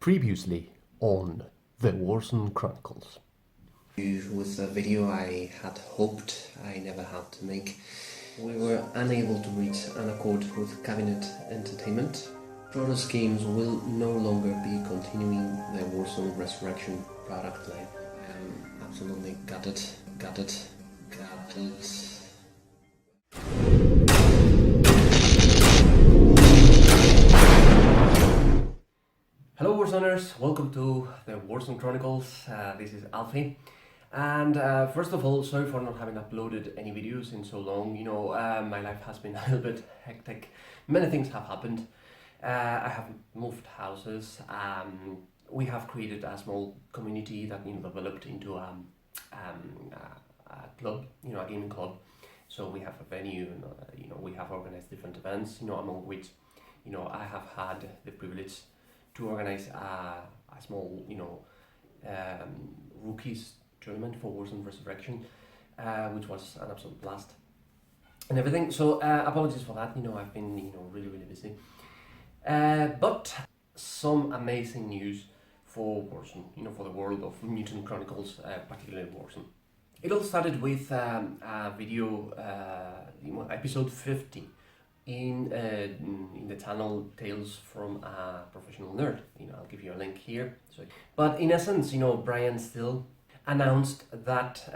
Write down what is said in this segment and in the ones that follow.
Previously on the Warzone Chronicles. With a video I had hoped I never had to make. We were unable to reach an accord with Cabinet Entertainment. Protos Games will no longer be continuing the Warzone Resurrection product line. I am absolutely gutted. Hello Warzoners, welcome to the Warzone Chronicles. This is Alfie. And first of all, sorry for not having uploaded any videos in so long. My life has been a little bit hectic. Many things have happened. I have moved houses. We have created a small community that developed into a club, a gaming club. So we have a venue, we have organized different events, among which, I have had the privilege to organize a small, rookies tournament for Warzone Resurrection, which was an absolute blast and everything. So apologies for that. I've been really busy. But some amazing news for Warzone. For the world of Mutant Chronicles, particularly Warzone. It all started with a video, episode 50. In the channel Tales from a Professional Nerd. I'll give you a link here. But in essence, Brian Still announced that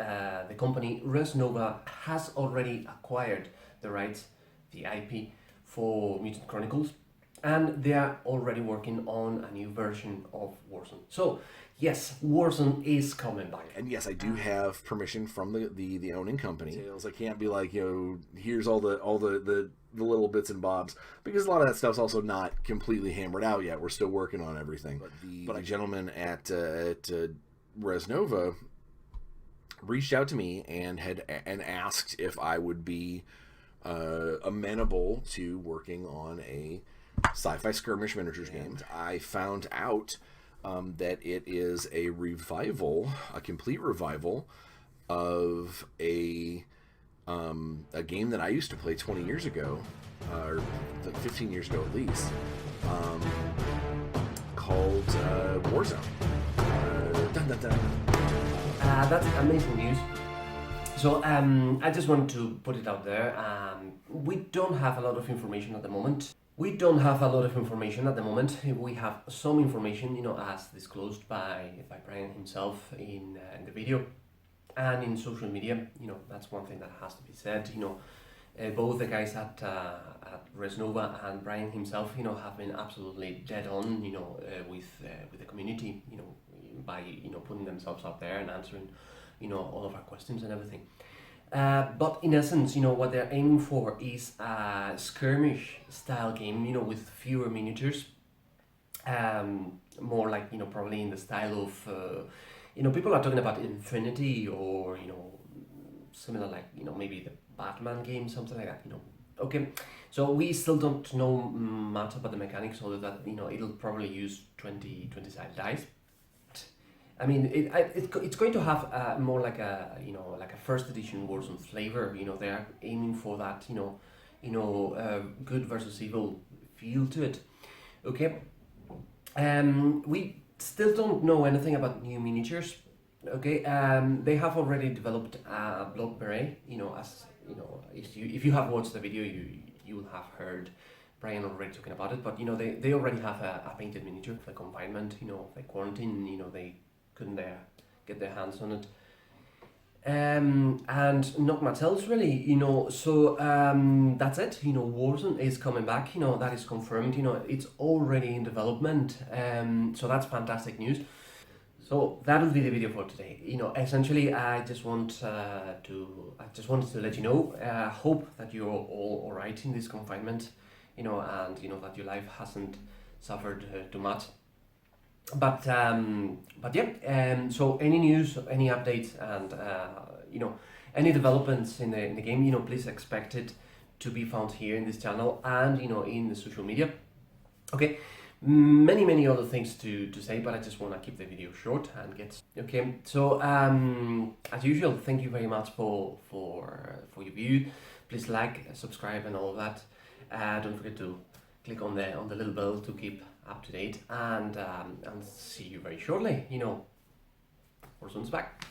the company Resnova has already acquired the rights, the IP for Mutant Chronicles, and they are already working on a new version of Warzone. So yes, Warzone is coming back. And yes, I do have permission from the owning company. I can't be like, here's all the little bits and bobs, because a lot of that stuff's also not completely hammered out yet. We're still working on everything. But a gentleman at Resnova reached out to me and asked if I would be amenable to working on a sci-fi skirmish miniatures game. I found out that it is a complete revival of a game that I used to play 20 years ago, or 15 years ago at least, called Warzone. Dun, dun, dun. That's amazing news. So I just wanted to put it out there. We don't have a lot of information at the moment. We have some information, as disclosed by Brian himself in the video and in social media. That's one thing that has to be said. Both the guys at Resnova and Brian himself, have been absolutely dead on, with the community, by putting themselves out there and answering, all of our questions and everything. But in essence, what they're aiming for is a skirmish style game, with fewer miniatures, more like, probably in the style of, people are talking about Infinity or, similar, like, maybe the Batman game, something like that, Okay, so we still don't know much about the mechanics, other that, it'll probably use 20-sided dice. I mean, it's going to have more like a first edition Warzone flavor. They are aiming for that, good versus evil feel to it. Okay, we still don't know anything about new miniatures. Okay, they have already developed a block beret. If you have watched the video, you will have heard Brian already talking about it. But they already have a painted miniature for confinement. The quarantine. They couldn't get their hands on it, and not much else really, so that's it. Warzone is coming back, that is confirmed, it's already in development, so that's fantastic news. So that'll be the video for today. Essentially I just wanted to let you know, hope that you're all alright in this confinement, and that your life hasn't suffered too much. But yeah, so any news, any updates, and any developments in the game, please expect it to be found here in this channel and in the social media. Okay, many other things to say, but I just want to keep the video short and get okay. So as usual, thank you very much for your view. Please like, subscribe, and all of that. Don't forget to click on the little bell to keep up to date, and see you very shortly. Warzone's back.